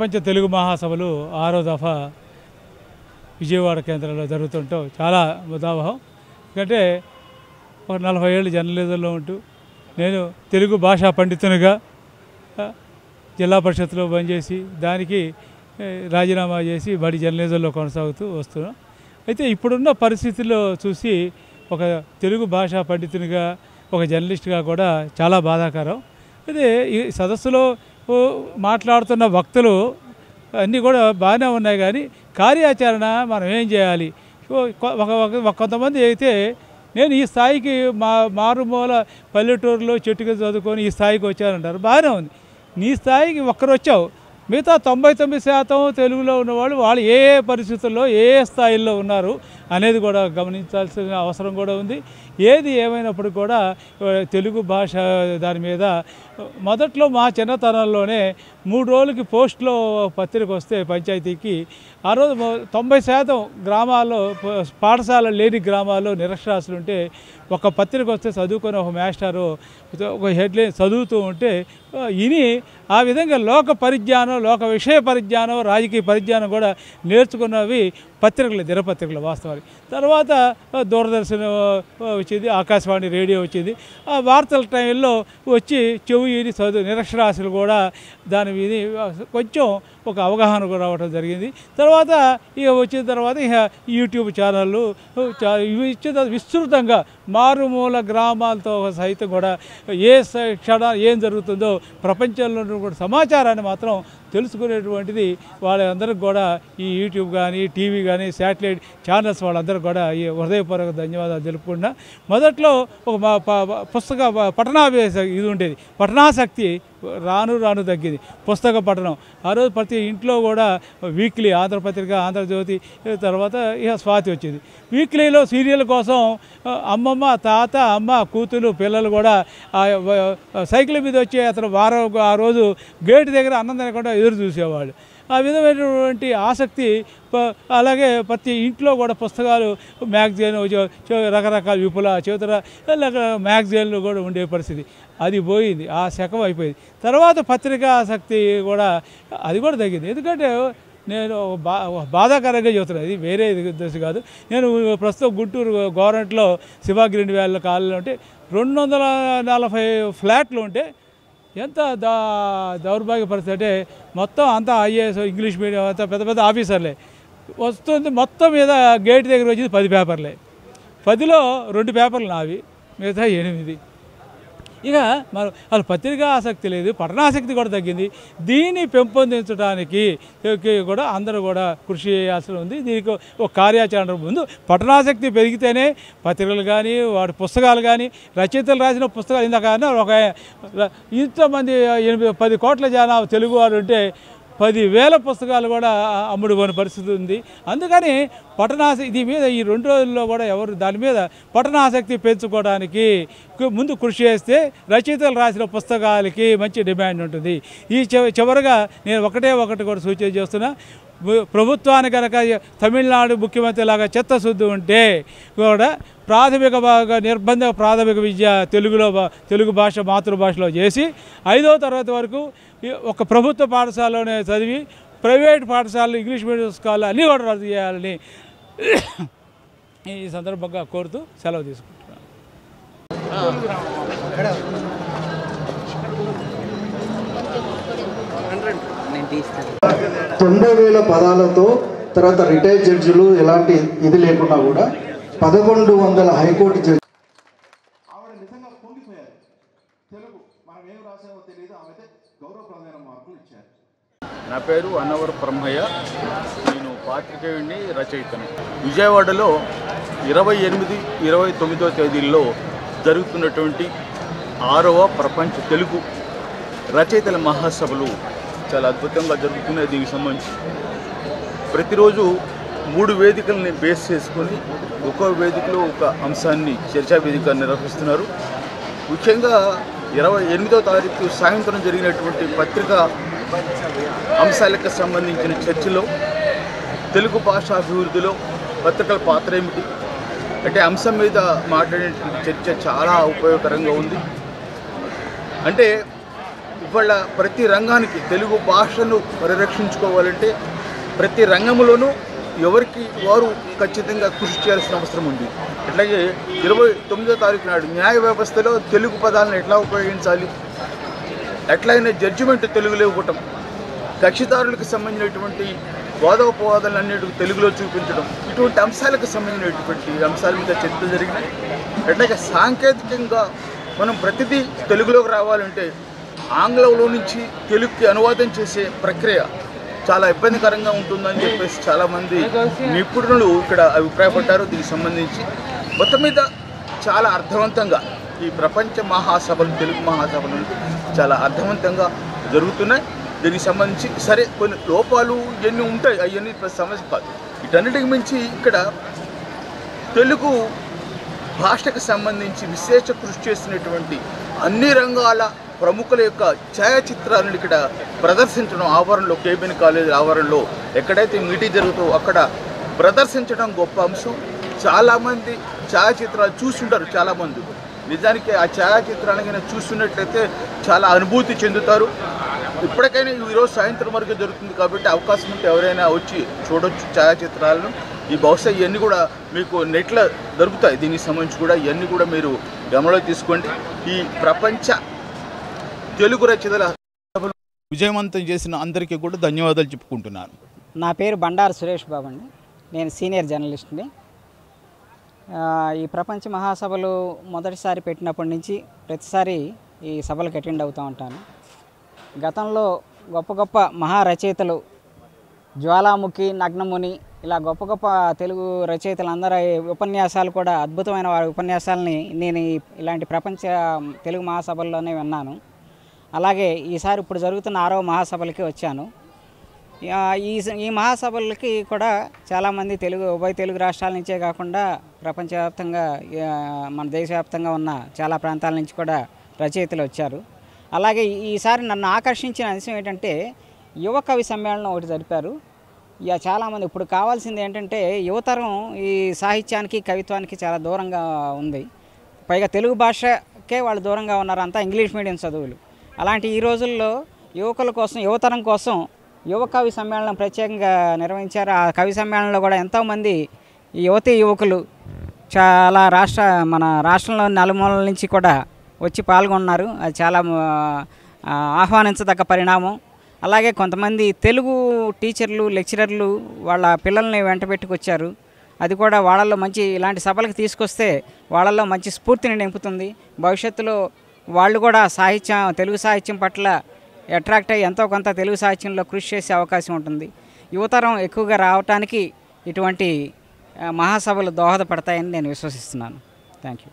ప్రపంచ తెలుగు మహాసభలు 6వ దఫా విజయవాడ కేంద్రంలో జరుగుతుంటాం చాలా ముదావహం. ఎందుకంటే ఒక 40 ఏళ్ళు జర్నలిజంలో ఉంటూ నేను తెలుగు భాషా పండితునిగా జిల్లా పరిషత్లో పనిచేసి దానికి రాజీనామా చేసి బడి జర్నలిజంలో కొనసాగుతూ వస్తున్నాం. అయితే ఇప్పుడున్న పరిస్థితుల్లో చూసి ఒక తెలుగు భాషా పండితునిగా ఒక జర్నలిస్ట్గా కూడా చాలా బాధాకరం. అయితే ఈ సదస్సులో మాట్లాడుతున్న వక్తలు అన్నీ కూడా బాగానే ఉన్నాయి, కానీ కార్యాచరణ మనం ఏం చేయాలి? కొంతమంది అయితే నేను ఈ స్థాయికి మారుమూల పల్లెటూరులో చెట్టుగా చదువుకొని ఈ స్థాయికి వచ్చారంటారు. బాగానే ఉంది, నీ స్థాయికి ఒక్కరు వచ్చావు. మిగతా 99% తెలుగులో ఉన్నవాళ్ళు వాళ్ళు ఏ ఏ పరిస్థితుల్లో ఏ ఏ స్థాయిల్లో ఉన్నారు అనేది కూడా గమనించాల్సిన అవసరం కూడా ఉంది. ఏది ఏమైనప్పుడు కూడా తెలుగు భాష దాని మీద మొదట్లో మా చిన్నతనంలోనే 3 రోజులకి పోస్ట్లో పత్రిక వస్తే పంచాయతీకి ఆ రోజు 90% గ్రామాల్లో పాఠశాల లేని గ్రామాల్లో నిరక్షరాస్యులు ఉంటే ఒక పత్రిక వస్తే చదువుకొని ఒక మాస్టారు ఒక హెడ్లైన్ చదువుతూ ఉంటే ఇని ఆ విధంగా లోక పరిజ్ఞానం, లోక విషయ పరిజ్ఞానం, రాజకీయ పరిజ్ఞానం కూడా నేర్చుకున్నవి పత్రికలు, దినపత్రికలు వాస్తవానికి. తర్వాత దూరదర్శన్ వచ్చింది, ఆకాశవాణి రేడియో వచ్చింది. ఆ వార్తల టైంలో వచ్చి చెవి చదువు నిరక్షరాస్యులు కూడా దాని మీద కొంచెం ఒక అవగాహన కూడా రావడం జరిగింది. తర్వాత ఇక వచ్చిన తర్వాత ఇక యూట్యూబ్ ఛానళ్ళు ఇవి ఇచ్చిన విస్తృతంగా మారుమూల గ్రామాలతో సైతం కూడా ఏ ఏం జరుగుతుందో ప్రపంచంలో కూడా సమాచారాన్ని మాత్రం తెలుసుకునేటువంటిది వాళ్ళందరికీ కూడా ఈ యూట్యూబ్ కానీ టీవీ కానీ శాటిలైట్ ఛానల్స్ వాళ్ళందరికీ కూడా ఈ హృదయపూర్వక ధన్యవాదాలు తెలుపుకున్నా. మొదట్లో ఒక పుస్తక పఠనాభ్యాస ఇది ఉండేది, పఠనాసక్తి రాను రాను తగ్గింది. పుస్తక పఠనం ఆ రోజు ప్రతి ఇంట్లో కూడా వీక్లీ ఆంధ్రపత్రిక, ఆంధ్రజ్యోతి, తర్వాత ఇక స్వాతి వచ్చింది. వీక్లీలో సీరియల్ కోసం అమ్మమ్మ, తాత, అమ్మ, కూతురు, పిల్లలు కూడా సైకిల్ మీద వచ్చి అతను ఆ రోజు గేటు దగ్గర అన్నం తినకుండా ఎదురు చూసేవాళ్ళు. ఆ విధమైనటువంటి ఆసక్తి అలాగే ప్రతి ఇంట్లో కూడా పుస్తకాలు, మ్యాగజైన్, రకరకాల విపుల చేతుల మ్యాగజైన్లు కూడా ఉండే పరిస్థితి అది పోయింది, ఆ శకం అయిపోయింది. తర్వాత పత్రికా ఆసక్తి కూడా అది కూడా తగ్గింది. ఎందుకంటే నేను బాధాకరంగా చెబుతున్నాను, ఇది వేరే దశ కాదు. నేను ప్రస్తుతం గుంటూరు గవర్నమెంట్లో శివాగిరి వ్యాలీలో కాలంలో ఉంటే 240 ఫ్లాట్లు ఉంటే ఎంత దౌర్భాగ్య పరిస్థితి అంటే మొత్తం అంతా ఐఏఎస్, ఇంగ్లీష్ మీడియం అంతా పెద్ద పెద్ద ఆఫీసర్లే వస్తుంది. మొత్తం మీద గేట్ దగ్గర వచ్చింది 10 పేపర్లే. 10లో 2 పేపర్లు నావి, మిగతా 8. ఇక మరి వాళ్ళు పత్రికా ఆసక్తి లేదు, పఠనాసక్తి కూడా తగ్గింది. దీన్ని పెంపొందించడానికి కూడా అందరూ కూడా కృషి చేయాల్సి ఉంది. దీనికి ఒక కార్యాచరణ ముందు పఠనాసక్తి పెరిగితేనే పత్రికలు కానీ వాటి పుస్తకాలు కానీ రచయితలు రాసిన పుస్తకాలు ఇందాక ఒక ఇంతమంది 10 కోట్ల జనాభా తెలుగు వారు ఉంటే 10,000 పుస్తకాలు కూడా అమ్ముడుపోయిన పరిస్థితి ఉంది. అందుకని పఠనాసక్తి మీద ఈ 2 రోజుల్లో కూడా ఎవరు దాని మీద పఠనాసక్తి పెంచుకోవడానికి ముందు కృషి చేస్తే రచయితలు రాసిన పుస్తకాలకి మంచి డిమాండ్ ఉంటుంది. ఈ చివరిగా నేను ఒకటి కూడా సూచన చేస్తున్నా. ప్రభుత్వానికి కనుక తమిళనాడు ముఖ్యమంత్రి లాగా చిత్తశుద్ధి ఉంటే కూడా నిర్బంధ ప్రాథమిక విద్య తెలుగు భాష మాతృభాషలో చేసి 5వ తరగతి వరకు ఒక ప్రభుత్వ పాఠశాలలోనే చదివి ప్రైవేట్ పాఠశాలలు, ఇంగ్లీష్ మీడియం స్కూళ్ళు అన్నీ కూడా రద్దు చేయాలని ఈ సందర్భంగా కోరుతూ సెలవు తీసుకుంటున్నాను. 90,000 పదాలతో తర్వాత రిటైర్డ్ జడ్జిలు ఎలాంటి ఇది లేకుండా కూడా 1100 హైకోర్టు జడ్జి ఆవిడ నిజంగా పొంగిపోయారు. తెలుగు మనం ఏం రాసామో తెలియదు, ఆమెతే గౌరవప్రదమైన మార్కులు ఇచ్చారు. నా పేరు అన్నవరం బ్రహ్మయ్య, నేను పాత్రికేయుడిని, రచయితని. విజయవాడలో 28, 29వ తేదీల్లో జరుగుతున్నటువంటి 6వ ప్రపంచ తెలుగు రచయితల మహాసభలు చాలా అద్భుతంగా జరుగుతున్నాయి. దీనికి సంబంధించి ప్రతిరోజు 3 వేదికల్ని బేస్ చేసుకొని ఒక్కో వేదికలో ఒక అంశాన్ని చర్చా వేదిక నిర్వహిస్తున్నారు. ముఖ్యంగా 28వ తారీఖు సాయంత్రం జరిగినటువంటి పత్రికా అంశాలకు సంబంధించిన చర్చలో తెలుగు భాష అభివృద్ధిలో పత్రికల పాత్ర ఏమిటి అంటే అంశం మీద మాట్లాడేటువంటి చర్చ చాలా ఉపయోగకరంగా ఉంది. అంటే ఇవాళ ప్రతి రంగానికి తెలుగు భాషను పరిరక్షించుకోవాలంటే ప్రతి రంగంలోనూ ఎవరికి వారు ఖచ్చితంగా కృషి చేయాల్సిన అవసరం ఉంది. అట్లాగే 29వ తారీఖు నాడు న్యాయ వ్యవస్థలో తెలుగు పదాలను ఎట్లా ఉపయోగించాలి, ఎట్లయినా జడ్జిమెంట్ తెలుగులో ఇవ్వటం, కక్షిదారులకు సంబంధించినటువంటి వాదోపవాదాలన్నిటికీ తెలుగులో చూపించడం, ఇటువంటి అంశాలకు సంబంధించినటువంటి అంశాల మీద చర్చలు జరిగినాయి. అట్లాగే సాంకేతికంగా మనం ప్రతిదీ తెలుగులోకి రావాలంటే ఆంగ్లంలో నుంచి తెలుగుకి అనువాదం చేసే ప్రక్రియ చాలా ఇబ్బందికరంగా ఉంటుందని చెప్పేసి చాలామంది నిపుణులు ఇక్కడ అభిప్రాయపడ్డారు. దీనికి సంబంధించి మొత్తం మీద చాలా అర్థవంతంగా ఈ ప్రపంచ మహాసభలు, తెలుగు మహాసభలు చాలా అర్థవంతంగా జరుగుతున్నాయి. దీనికి సంబంధించి సరే కొన్ని లోపాలు ఇవన్నీ ఉంటాయి, అవన్నీ సమస్య కాదు. వీటన్నిటికి మించి ఇక్కడ తెలుగు భాషకు సంబంధించి విశేష కృషి చేసినటువంటి అన్ని రంగాల ప్రముఖుల యొక్క ఛాయాచిత్రాలను ఇక్కడ ప్రదర్శించడం, ఆవరణలో కేబిన్ కాలేజ్ ఆవరణలో ఎక్కడైతే మీటింగ్ జరుగుతుందో అక్కడ ప్రదర్శించడం గొప్ప అంశం. చాలామంది ఛాయాచిత్రాలు చూస్తుంటారు, చాలామంది నిజానికి ఆ ఛాయాచిత్రాన్ని చూస్తున్నట్లయితే చాలా అనుభూతి చెందుతారు. ఇప్పటికైనా ఈరోజు సాయంత్రం వరకు జరుగుతుంది కాబట్టి అవకాశం ఉంటే ఎవరైనా వచ్చి చూడొచ్చు ఛాయాచిత్రాలను. ఈ బహుశా ఇవన్నీ కూడా మీకు నెట్లో దొరుకుతాయి. దీనికి సంబంధించి కూడా ఇవన్నీ కూడా మీరు గమనంలో తీసుకోండి. ఈ ప్రపంచ తెలుగు రచయితల సభలు విజయవంతం చేసిన అందరికీ కూడా ధన్యవాదాలు చెప్పుకుంటున్నాను. నా పేరు బండారు సురేష్ బాబు అండి, నేను సీనియర్ జర్నలిస్ట్ని. ఈ ప్రపంచ మహాసభలు మొదటిసారి పెట్టినప్పటి నుంచి ప్రతిసారి ఈ సభలకు అటెండ్ అవుతూ ఉంటాను. గతంలో గొప్ప గొప్ప మహారచయితలు జ్వాలాముఖి, నగ్నముని ఇలా గొప్ప గొప్ప తెలుగు రచయితలందరూ ఉపన్యాసాలు కూడా అద్భుతమైన వారి ఉపన్యాసాలని నేను ఇలాంటి ప్రపంచ తెలుగు మహాసభల్లోనే విన్నాను. అలాగే ఈసారి ఇప్పుడు జరుగుతున్న 6వ మహాసభలకి వచ్చాను. ఈ మహాసభలకి కూడా చాలామంది ఉభయ తెలుగు రాష్ట్రాల నుంచే కాకుండా ప్రపంచవ్యాప్తంగా మన దేశవ్యాప్తంగా ఉన్న చాలా ప్రాంతాల నుంచి కూడా రచయితలు వచ్చారు. అలాగే ఈసారి నన్ను ఆకర్షించిన అంశం ఏంటంటే యువ కవి సమ్మేళనం ఒకటి జరిపారు. చాలామంది ఇప్పుడు కావాల్సింది ఏంటంటే యువతరం ఈ సాహిత్యానికి, కవిత్వానికి చాలా దూరంగా ఉంది. పైగా తెలుగు భాషకే వాళ్ళు దూరంగా ఉన్నారు, అంతా ఇంగ్లీష్ మీడియం చదువులు. అలాంటి ఈ రోజుల్లో యువకుల కోసం, యువతరం కోసం యువ కవి సమ్మేళనం ప్రత్యేకంగా నిర్వహించారు. ఆ కవి సమ్మేళనంలో కూడా ఎంతోమంది యువకులు చాలా మన రాష్ట్రంలో నలుమూలల నుంచి కూడా వచ్చి పాల్గొన్నారు. అది చాలా ఆహ్వానించదగ్గ పరిణామం. అలాగే కొంతమంది తెలుగు టీచర్లు, లెక్చరర్లు వాళ్ళ పిల్లల్ని వెంట పెట్టుకొచ్చారు. అది కూడా వాళ్ళల్లో మంచి ఇలాంటి సభలకు తీసుకొస్తే వాళ్ళల్లో మంచి స్ఫూర్తిని నింపుతుంది. భవిష్యత్తులో వాళ్ళు కూడా తెలుగు సాహిత్యం పట్ల అట్రాక్ట్ అయ్యి ఎంతో కొంత తెలుగు సాహిత్యంలో కృషి చేసే అవకాశం ఉంటుంది. యువతరం ఎక్కువగా రావటానికి ఇటువంటి మహాసభలు దోహదపడతాయని నేను విశ్వసిస్తున్నాను. Thank you.